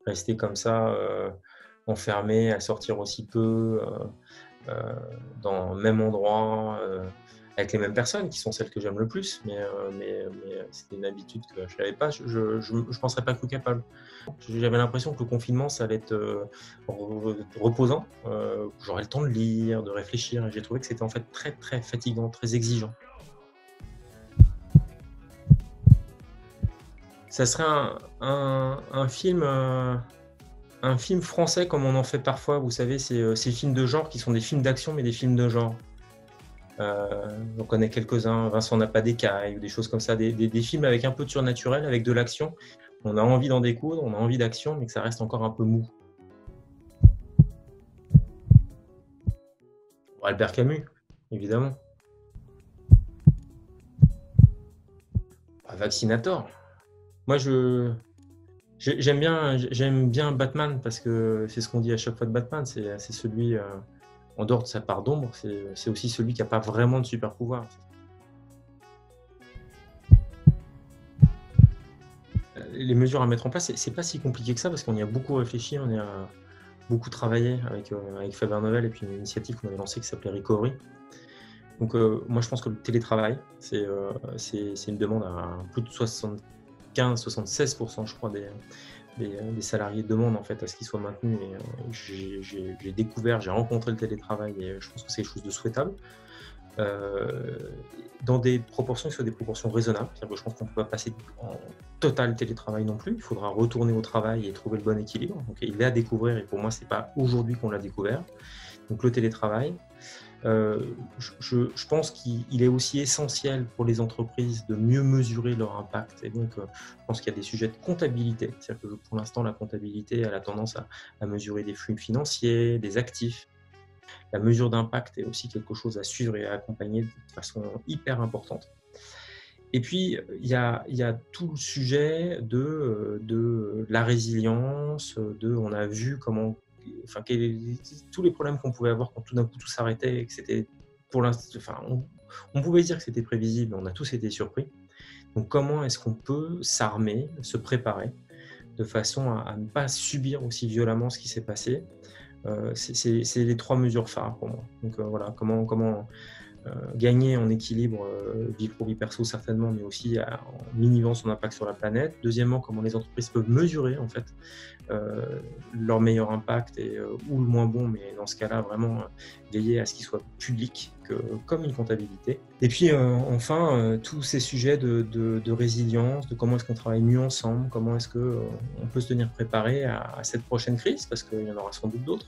Rester comme ça, enfermé, à sortir aussi peu, dans le même endroit, avec les mêmes personnes qui sont celles que j'aime le plus, mais c'était une habitude que je n'avais pas, je m'en serais pas cru capable. J'avais l'impression que le confinement, ça allait être reposant, que j'aurais le temps de lire, de réfléchir, et j'ai trouvé que c'était en fait très, très fatigant, très exigeant. Ça serait un film français comme on en fait parfois, vous savez, ces films de genre qui sont des films d'action, mais des films de genre. J'en connais quelques-uns, Vincent n'a pas d'écailles ou des choses comme ça, des films avec un peu de surnaturel, avec de l'action. On a envie d'en découdre, on a envie d'action, mais que ça reste encore un peu mou. Albert Camus, évidemment. Vaccinator. Moi, j'aime bien Batman parce que c'est ce qu'on dit à chaque fois de Batman, c'est celui, en dehors de sa part d'ombre, c'est aussi celui qui n'a pas vraiment de super pouvoir. Les mesures à mettre en place, c'est pas si compliqué que ça parce qu'on y a beaucoup réfléchi, on y a beaucoup travaillé avec Faber Novel et puis une initiative qu'on avait lancée qui s'appelait Recovery. Donc moi je pense que le télétravail, c'est une demande à plus de 75-76% je crois des salariés demandent en fait à ce qu'il soit maintenu, et j'ai rencontré le télétravail et je pense que c'est quelque chose de souhaitable. Dans des proportions qui soient des proportions raisonnables. C'est-à-dire que je pense qu'on ne peut pas passer en total télétravail non plus. Il faudra retourner au travail et trouver le bon équilibre. Donc il est à découvrir et pour moi, ce n'est pas aujourd'hui qu'on l'a découvert. Donc le télétravail. Je pense qu'il est aussi essentiel pour les entreprises de mieux mesurer leur impact. Et donc, je pense qu'il y a des sujets de comptabilité. C'est-à-dire que pour l'instant, la comptabilité elle a tendance à mesurer des flux financiers, des actifs. La mesure d'impact est aussi quelque chose à suivre et à accompagner de façon hyper importante. Et puis, il y a tout le sujet de la résilience, on a vu comment, enfin, tous les problèmes qu'on pouvait avoir quand tout d'un coup tout s'arrêtait et que c'était, pour l'instant, enfin, on pouvait dire que c'était prévisible, on a tous été surpris. Donc, comment est-ce qu'on peut s'armer, se préparer de façon à ne pas subir aussi violemment ce qui s'est passé? C'est les 3 mesures phares pour moi. Donc voilà, comment gagner en équilibre, vie pro, vie perso certainement, mais aussi en minimant son impact sur la planète. Deuxièmement, comment les entreprises peuvent mesurer en fait leur meilleur impact ou le moins bon, mais dans ce cas-là, vraiment veiller à ce qu'il soit public comme une comptabilité. Et puis enfin, tous ces sujets de résilience, de comment est-ce qu'on travaille mieux ensemble, comment est-ce qu'on peut se tenir préparé à cette prochaine crise, parce qu'il y en aura sans doute d'autres.